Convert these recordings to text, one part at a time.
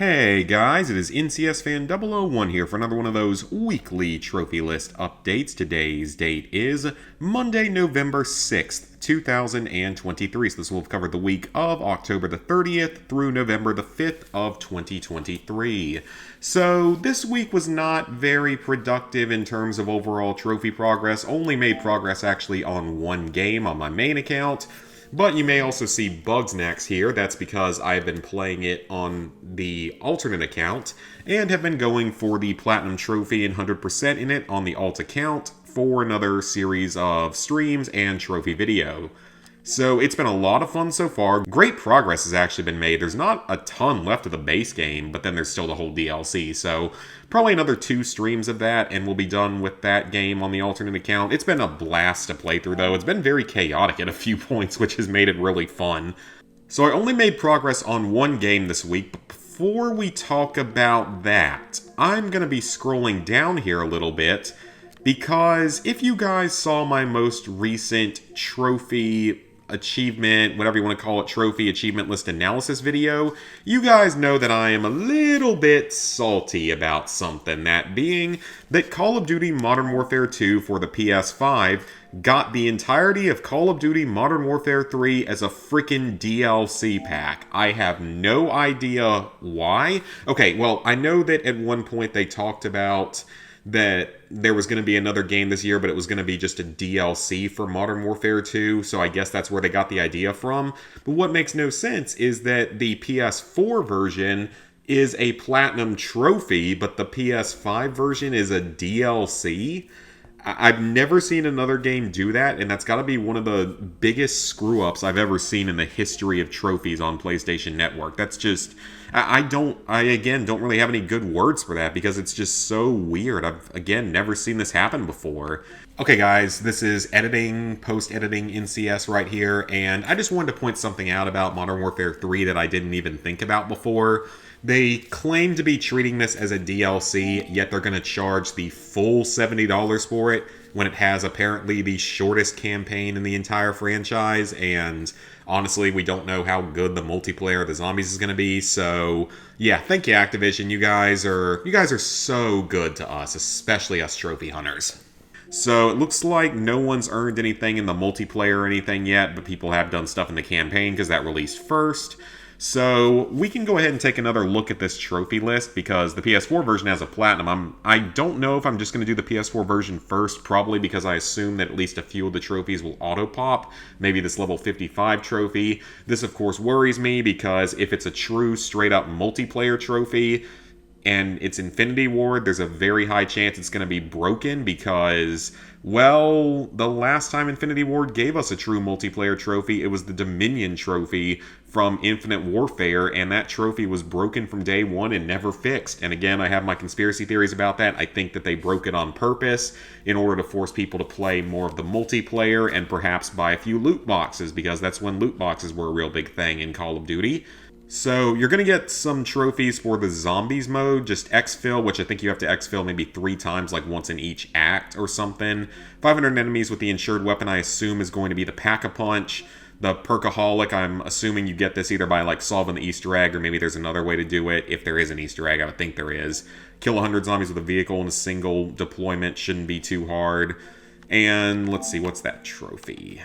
Hey guys, it is NCS Fan 001 here for another one of those weekly trophy list updates. Today's date is Monday, November 6th, 2023. So this will have covered the week of October the 30th through November the 5th of 2023. So this week was not very productive in terms of overall trophy progress. Only made progress actually on one game on my main account. But you may also see Bugsnax here. That's because I've been playing it on the alternate account and have been going for the Platinum Trophy and 100% in it on the alt account for another series of streams and trophy video. So it's been a lot of fun so far. Great progress has actually been made. There's not a ton left of the base game, but then there's still the whole DLC. So probably another 2 streams of that, and we'll be done with that game on the alternate account. It's been a blast to play through, though. It's been very chaotic at a few points, which has made it really fun. So I only made progress on one game this week, but before we talk about that, I'm going to be scrolling down here a little bit, because if you guys saw my most recent trophy achievement, whatever you want to call it, trophy achievement list analysis video, you guys know that I am a little bit salty about something. That being that Call of Duty Modern Warfare 2 for the PS5 got the entirety of Call of Duty Modern Warfare 3 as a freaking DLC pack. I have no idea why. Okay, well, I know that at one point they talked about that there was going to be another game this year, but it was going to be just a DLC for Modern Warfare 2, so I guess that's where they got the idea from. But what makes no sense is that the PS4 version is a Platinum Trophy, but the PS5 version is a DLC. I've never seen another game do that, and that's got to be one of the biggest screw-ups I've ever seen in the history of trophies on PlayStation Network. That's just... I again, don't really have any good words for that because it's just so weird. I've, again, never seen this happen before. Okay, guys, this is editing, post-editing NCS right here, and I just wanted to point something out about Modern Warfare 3 that I didn't even think about before. They claim to be treating this as a DLC, yet they're going to charge the full $70 for it when it has apparently the shortest campaign in the entire franchise, and honestly, we don't know how good the multiplayer of the zombies is going to be, so yeah, thank you, Activision. You guys are so good to us, especially us trophy hunters. So it looks like no one's earned anything in the multiplayer or anything yet, but people have done stuff in the campaign because that released first. So we can go ahead and take another look at this trophy list because the PS4 version has a Platinum. I don't know if I'm just going to do the PS4 version first, probably because I assume that at least a few of the trophies will auto-pop. Maybe this level 55 trophy. This, of course, worries me because if it's a true, straight-up multiplayer trophy, and it's Infinity Ward, there's a very high chance it's going to be broken because, well, the last time Infinity Ward gave us a true multiplayer trophy, it was the Dominion trophy from Infinite Warfare, and that trophy was broken from day one and never fixed. And again, I have my conspiracy theories about that. I think that they broke it on purpose in order to force people to play more of the multiplayer and perhaps buy a few loot boxes, because that's when loot boxes were a real big thing in Call of Duty. So you're going to get some trophies for the zombies mode, just exfil, which I think you have to exfil maybe 3 times, like once in each act or something. 500 enemies with the insured weapon, I assume, is going to be the Pack-a-Punch. The Perkaholic, I'm assuming you get this either by like solving the Easter egg, or maybe there's another way to do it. If there is an Easter egg, I would think there is. Kill 100 zombies with a vehicle in a single deployment shouldn't be too hard. And let's see, what's that trophy?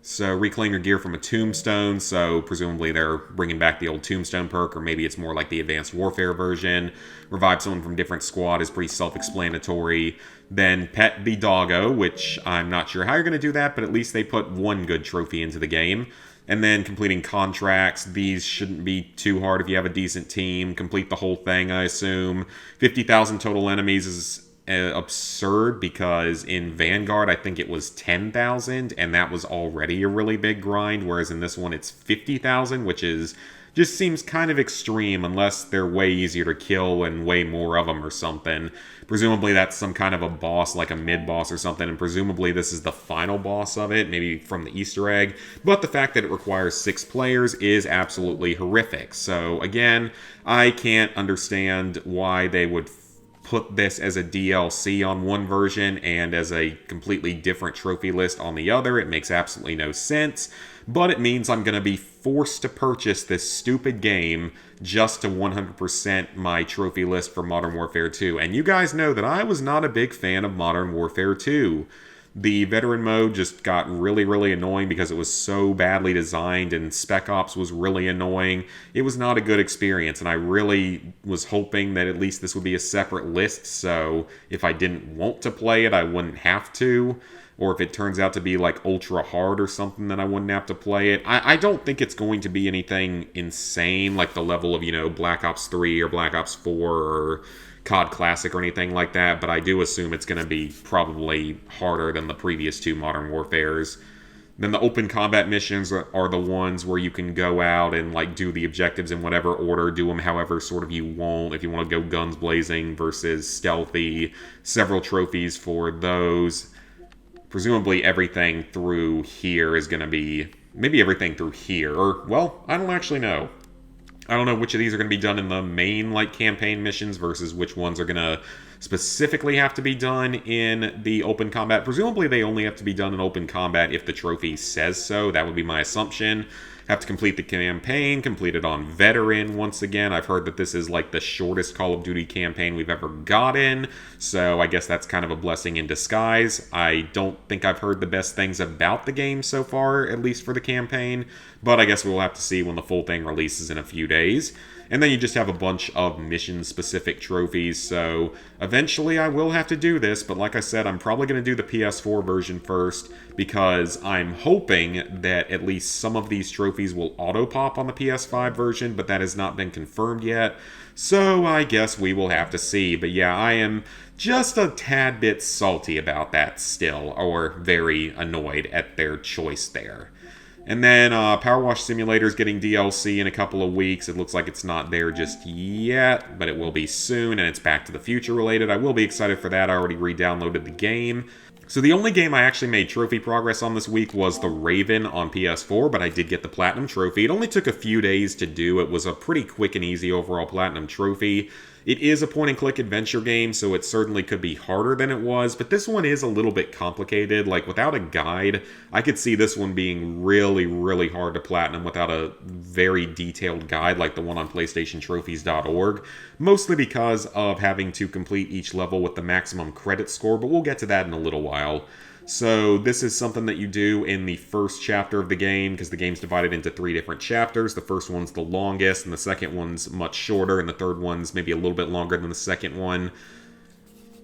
So reclaim your gear from a tombstone, so presumably they're bringing back the old tombstone perk, or maybe it's more like the advanced warfare version. Revive someone from a different squad is pretty self-explanatory. Then pet the doggo, which I'm not sure how you're going to do that, but at least they put one good trophy into the game. And then completing contracts. These shouldn't be too hard if you have a decent team. Complete the whole thing, I assume. 50,000 total enemies is absurd because in Vanguard I think it was 10,000 and that was already a really big grind, whereas in this one it's 50,000, which is just seems kind of extreme unless they're way easier to kill and way more of them or something. Presumably that's some kind of a boss, like a mid-boss or something, and presumably this is the final boss of it, maybe from the Easter egg, but the fact that it requires 6 players is absolutely horrific. So again, I can't understand why they would put this as a DLC on one version and as a completely different trophy list on the other. It makes absolutely no sense, but it means I'm going to be forced to purchase this stupid game just to 100% my trophy list for Modern Warfare 2. And you guys know that I was not a big fan of Modern Warfare 2. The veteran mode just got really, really annoying because it was so badly designed, and Spec Ops was really annoying. It was not a good experience, and I really was hoping that at least this would be a separate list, so if I didn't want to play it, I wouldn't have to. Or if it turns out to be like ultra hard or something, then I wouldn't have to play it. I don't think it's going to be anything insane, like the level of, Black Ops 3 or Black Ops 4 or COD Classic or anything like that, but I do assume it's going to be probably harder than the previous two Modern Warfares. Then the open combat missions are the ones where you can go out and like do the objectives in whatever order, do them however sort of you want. If you want to go guns blazing versus stealthy, several trophies for those. Presumably everything through here is going to be, maybe everything through here, or, well, I don't actually know. I don't know which of these are going to be done in the main, campaign missions versus which ones are going to specifically have to be done in the open combat. Presumably they only have to be done in open combat if the trophy says so. That would be my assumption. Have to complete the campaign, complete it on veteran once again. I've heard that this is the shortest Call of Duty campaign we've ever gotten, so I guess that's kind of a blessing in disguise. I don't think I've heard the best things about the game so far, at least for the campaign, but I guess we'll have to see when the full thing releases in a few days. And then you just have a bunch of mission-specific trophies, so eventually I will have to do this, but like I said, I'm probably going to do the PS4 version first, because I'm hoping that at least some of these trophies will auto-pop on the PS5 version, but that has not been confirmed yet, so I guess we will have to see. But yeah, I am just a tad bit salty about that still, or very annoyed at their choice there. And then Power Wash Simulator is getting DLC in a couple of weeks. It looks like it's not there just yet, but it will be soon, and it's Back to the Future related. I will be excited for that. I already re-downloaded the game. So the only game I actually made trophy progress on this week was The Raven on PS4, but I did get the Platinum Trophy. It only took a few days to do. It was a pretty quick and easy overall Platinum Trophy. It is a point-and-click adventure game, so it certainly could be harder than it was, but this one is a little bit complicated. Without a guide, I could see this one being really, really hard to platinum without a very detailed guide like the one on PlayStationTrophies.org, mostly because of having to complete each level with the maximum credit score, but we'll get to that in a little while. So this is something that you do in the first chapter of the game, because the game's divided into 3 different chapters. The first one's the longest, and the second one's much shorter, and the third one's maybe a little bit longer than the second one.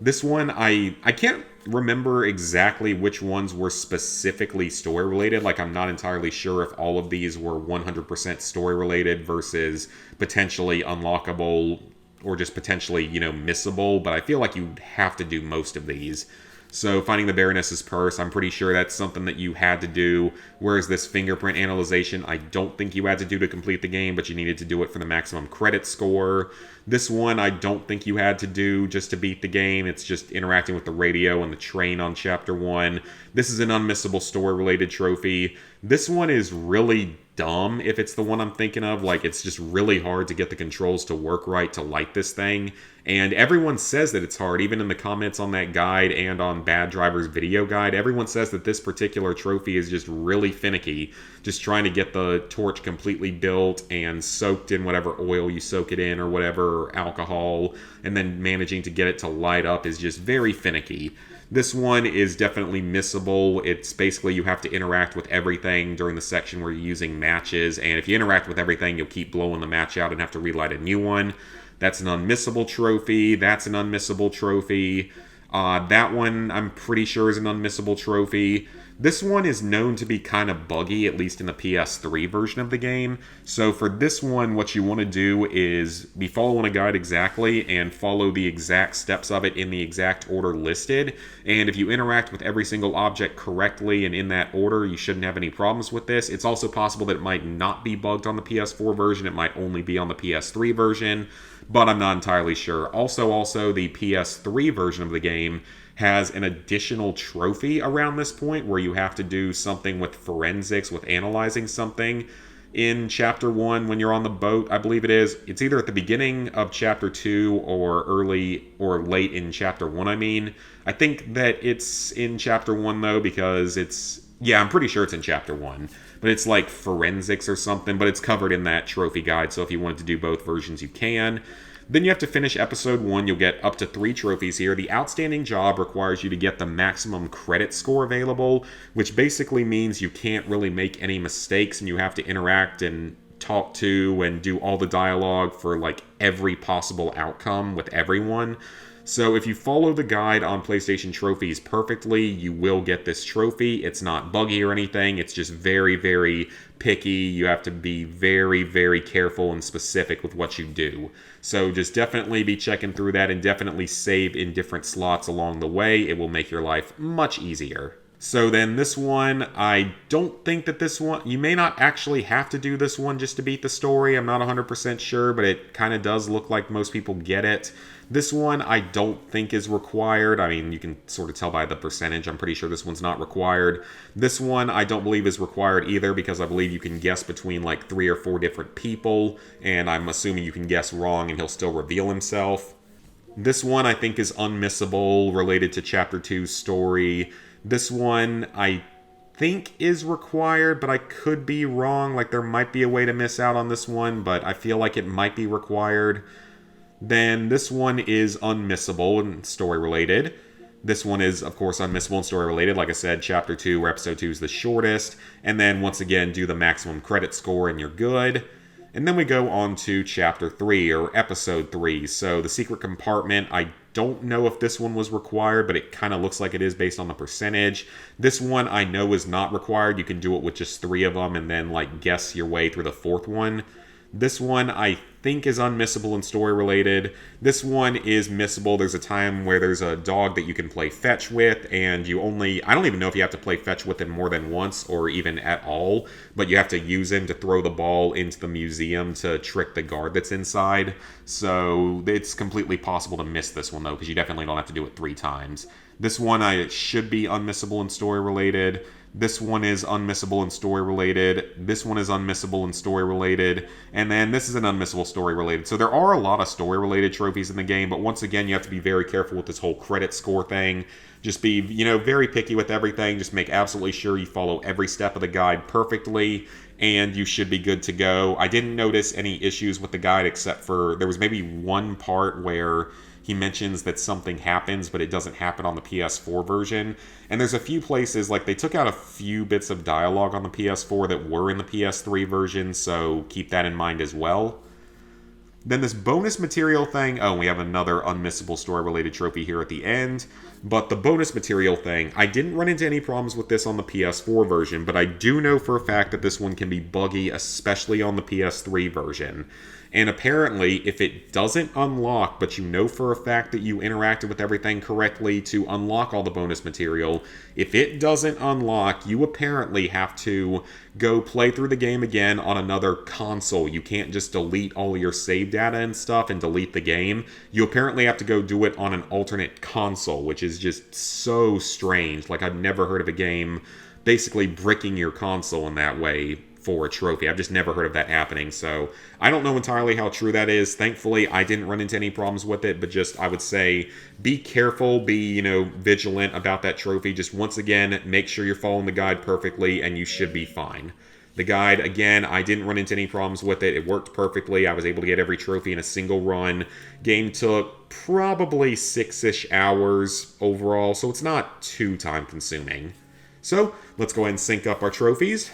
This one, I can't remember exactly which ones were specifically story-related. I'm not entirely sure if all of these were 100% story-related versus potentially unlockable or just potentially, missable, but I feel like you have to do most of these. So finding the Baroness's purse, I'm pretty sure that's something that you had to do, whereas this fingerprint analyzation, I don't think you had to do to complete the game, but you needed to do it for the maximum credit score. This one, I don't think you had to do just to beat the game. It's just interacting with the radio and the train on Chapter 1. This is an unmissable story-related trophy. This one is really dumb, if it's the one I'm thinking of. It's just really hard to get the controls to work right to light this thing. And everyone says that it's hard, even in the comments on that guide and on Bad Driver's video guide. Everyone says that this particular trophy is just really finicky. Just trying to get the torch completely built and soaked in whatever oil you soak it in or whatever, or alcohol, and then managing to get it to light up is just very finicky. This one is definitely missable. It's basically you have to interact with everything during the section where you're using matches, and if you interact with everything, you'll keep blowing the match out and have to relight a new one. That's an unmissable trophy. That's an unmissable trophy. That one, I'm pretty sure, is an unmissable trophy. This one is known to be kind of buggy, at least in the PS3 version of the game. So for this one, what you want to do is be following a guide exactly and follow the exact steps of it in the exact order listed. And if you interact with every single object correctly and in that order, you shouldn't have any problems with this. It's also possible that it might not be bugged on the PS4 version. It might only be on the PS3 version, but I'm not entirely sure. Also, the PS3 version of the game has an additional trophy around this point where you have to do something with forensics, with analyzing something. in chapter 1 when you're on the boat, I believe it is. It's either at the beginning of chapter 2 or early or late in chapter 1, I mean. I think that it's in chapter 1, though, because yeah, I'm pretty sure it's in chapter 1. But it's like forensics or something, but it's covered in that trophy guide, so if you wanted to do both versions, you can. Then you have to finish episode 1. You'll get up to 3 trophies here. The outstanding job requires you to get the maximum credit score available, which basically means you can't really make any mistakes and you have to interact and talk to and do all the dialogue for like every possible outcome with everyone. So if you follow the guide on PlayStation Trophies perfectly, you will get this trophy. It's not buggy or anything. It's just very, very picky. You have to be very, very careful and specific with what you do. So just definitely be checking through that and definitely save in different slots along the way. It will make your life much easier. So then this one, I don't think that this one, you may not actually have to do this one just to beat the story. I'm not 100% sure, but it kind of does look like most people get it. This one I don't think is required. I mean, you can sort of tell by the percentage. I'm pretty sure this one's not required. This one I don't believe is required either because I believe you can guess between like 3 or 4 different people, and I'm assuming you can guess wrong and he'll still reveal himself. This one I think is unmissable, related to Chapter 2's story. This one I think is required, but I could be wrong. Like, there might be a way to miss out on this one, but I feel like it might be required. Then this one is unmissable and story related. This one is, of course, unmissable and story related. Like I said, Chapter 2 or Episode 2 is the shortest. And then, once again, do the maximum credit score and you're good. And then we go on to Chapter 3, or Episode 3. So, the secret compartment, I don't know if this one was required, but it kind of looks like it is based on the percentage. This one I know is not required. You can do it with just 3 of them and then, like, guess your way through the 4th one. This one I think is unmissable and story related. This one is missable. There's a time where there's a dog that you can play fetch with, and I don't even know if you have to play fetch with him more than once or even at all, but you have to use him to throw the ball into the museum to trick the guard that's inside. So it's completely possible to miss this one though, because you definitely don't have to do it 3 times. This one should be unmissable and story related. This one is unmissable and story related. This one is unmissable and story related. And then this is an unmissable story related. So there are a lot of story related trophies in the game, but once again, you have to be very careful with this whole credit score thing. Just be, very picky with everything. Just make absolutely sure you follow every step of the guide perfectly, and you should be good to go. I didn't notice any issues with the guide except for there was maybe one part where he mentions that something happens, but it doesn't happen on the PS4 version. And there's a few places, like they took out a few bits of dialogue on the PS4 that were in the PS3 version, so keep that in mind as well. Then this bonus material thing, we have another unmissable story-related trophy here at the end. But the bonus material thing, I didn't run into any problems with this on the PS4 version, but I do know for a fact that this one can be buggy, especially on the PS3 version. And apparently, if it doesn't unlock, but you know for a fact that you interacted with everything correctly to unlock all the bonus material, if it doesn't unlock, you apparently have to go play through the game again on another console. You can't just delete all your save data and stuff and delete the game. You apparently have to go do it on an alternate console, which is just so strange. Like, I've never heard of a game basically bricking your console in that way for a trophy. I've just never heard of that happening, so I don't know entirely how true that is. Thankfully, I didn't run into any problems with it, but just, I would say, be careful, be, vigilant about that trophy. Just once again, make sure you're following the guide perfectly, and you should be fine. The guide, again, I didn't run into any problems with it. It worked perfectly. I was able to get every trophy in a single run. Game took probably 6-ish hours overall, so it's not too time-consuming. So, let's go ahead and sync up our trophies.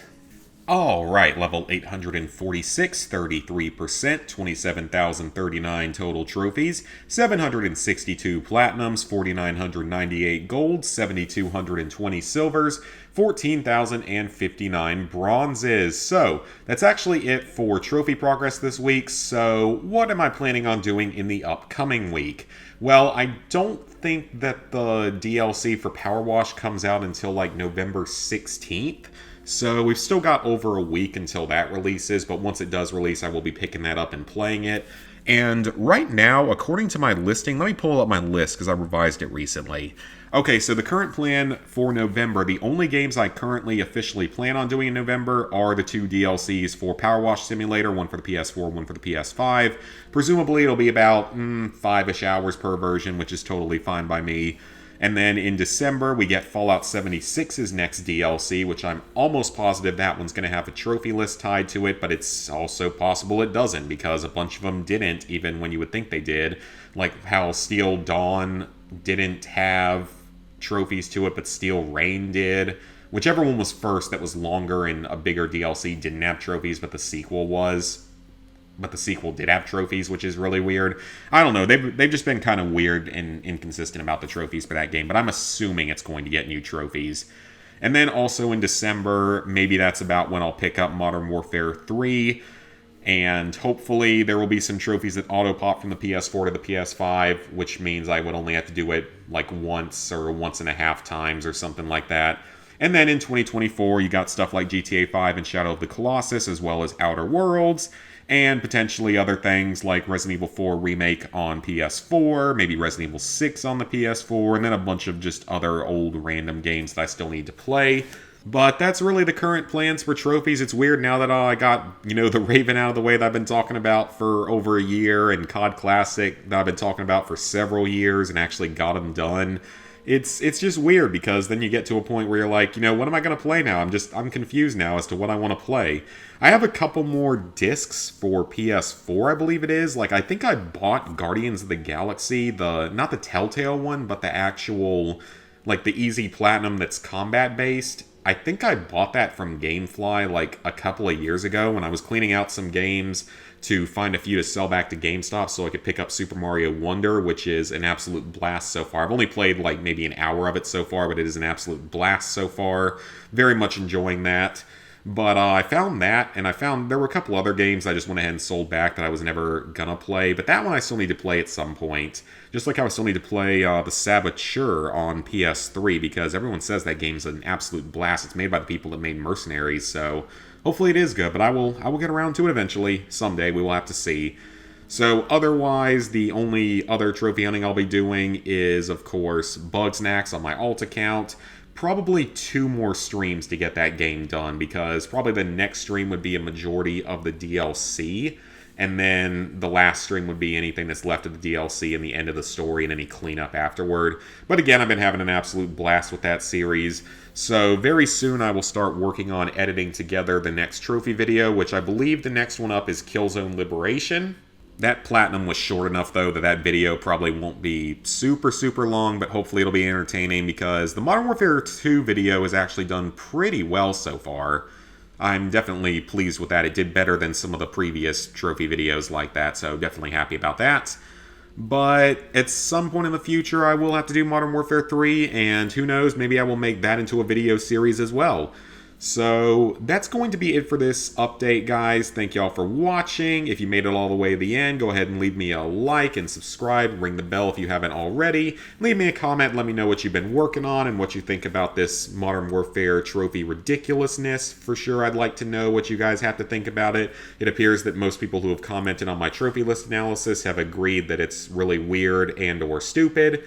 Alright, level 846, 33%, 27,039 total trophies, 762 platinums, 4,998 golds, 7,220 silvers, 14,059 bronzes. So, that's actually it for trophy progress this week, so what am I planning on doing in the upcoming week? Well, I don't think that the DLC for Power Wash comes out until like November 16th. So we've still got over a week until that releases, but once it does release, I will be picking that up and playing it. And right now, according to my listing, let me pull up my list because I revised it recently. Okay, so the current plan for November, the only games I currently officially plan on doing in November are the 2 DLCs for Power Wash Simulator, one for the PS4, one for the PS5. Presumably it'll be about 5-ish hours per version, which is totally fine by me. And then in December, we get Fallout 76's next DLC, which I'm almost positive that one's going to have a trophy list tied to it, but it's also possible it doesn't, because a bunch of them didn't, even when you would think they did. Like how Steel Dawn didn't have trophies to it, but Steel Rain did. Whichever one was first that was longer and a bigger DLC didn't have trophies, but the sequel was. But the sequel did have trophies, which is really weird. I don't know. They've just been kind of weird and inconsistent about the trophies for that game, but I'm assuming it's going to get new trophies. And then also in December, maybe that's about when I'll pick up Modern Warfare 3, and hopefully there will be some trophies that auto-pop from the PS4 to the PS5, which means I would only have to do it like once or once and a half times or something like that. And then in 2024, you got stuff like GTA 5 and Shadow of the Colossus, as well as Outer Worlds, and potentially other things like Resident Evil 4 Remake on PS4, maybe Resident Evil 6 on the PS4, and then a bunch of just other old random games that I still need to play. But that's really the current plans for trophies. It's weird now that I got, the Raven out of the way that I've been talking about for over a year, and COD Classic that I've been talking about for several years, and actually got them done. It's just weird, because then you get to a point where you're like, what am I going to play now? I'm confused now as to what I want to play. I have a couple more discs for PS4, I believe it is. Like, I think I bought Guardians of the Galaxy, not the Telltale one, but the actual, like, the easy platinum that's combat-based. I think I bought that from GameFly, like, a couple of years ago when I was cleaning out some games to find a few to sell back to GameStop so I could pick up Super Mario Wonder, which is an absolute blast so far. I've only played like maybe an hour of it so far, but it is an absolute blast so far. Very much enjoying that. But I found that, and I found there were a couple other games I just went ahead and sold back that I was never gonna play, but that one I still need to play at some point. Just like I still need to play The Saboteur on PS3, because everyone says that game's an absolute blast. It's made by the people that made Mercenaries, so hopefully it is good, but I will get around to it eventually. Someday, we will have to see. So otherwise, the only other trophy hunting I'll be doing is, of course, Bugsnax on my alt account. Probably 2 more streams to get that game done, because probably the next stream would be a majority of the DLC, and then the last stream would be anything that's left of the DLC and the end of the story and any cleanup afterward. But again, I've been having an absolute blast with that series. So very soon I will start working on editing together the next trophy video, which I believe the next one up is Killzone Liberation. That platinum was short enough, though, that video probably won't be super, super long, but hopefully it'll be entertaining, because the Modern Warfare 2 video has actually done pretty well so far. I'm definitely pleased with that. It did better than some of the previous trophy videos like that, so definitely happy about that. But at some point in the future, I will have to do Modern Warfare 3, and who knows, maybe I will make that into a video series as well. So that's going to be it for this update, guys. Thank y'all for watching. If you made it all the way to the end, go ahead and leave me a like and subscribe. Ring the bell if you haven't already. Leave me a comment. Let me know what you've been working on and what you think about this Modern Warfare trophy ridiculousness. For sure, I'd like to know what you guys have to think about it. It appears that most people who have commented on my trophy list analysis have agreed that it's really weird and or stupid.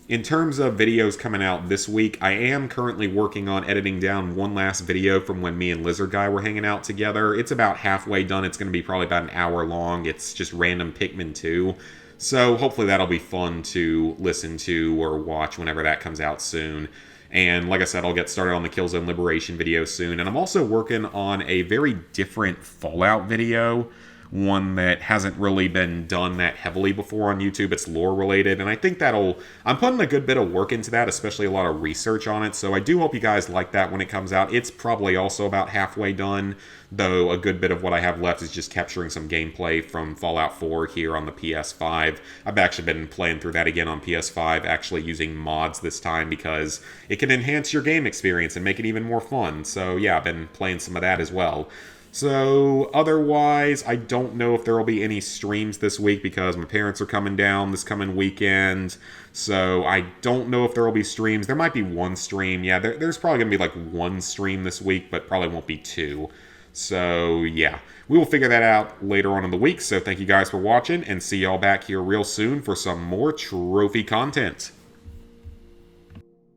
In terms of videos coming out this week, I am currently working on editing down one last video from when me and Lizard Guy were hanging out together. It's about halfway done. It's going to be probably about an hour long. It's just random Pikmin 2. So hopefully that'll be fun to listen to or watch whenever that comes out soon. And like I said, I'll get started on the Killzone Liberation video soon. And I'm also working on a very different Fallout video. One that hasn't really been done that heavily before on YouTube. It's lore related, and I think I'm putting a good bit of work into that, especially a lot of research on it, so I do hope you guys like that when it comes out. It's probably also about halfway done, though a good bit of what I have left is just capturing some gameplay from Fallout 4 here on the PS5. I've actually been playing through that again on PS5, actually using mods this time, because it can enhance your game experience and make it even more fun. So yeah, I've been playing some of that as well. So, otherwise, I don't know if there will be any streams this week, because my parents are coming down this coming weekend. So, I don't know if there will be streams. There might be one stream. Yeah, there's probably going to be like one stream this week, but probably won't be 2. So, yeah, we will figure that out later on in the week. So, thank you guys for watching, and see y'all back here real soon for some more trophy content.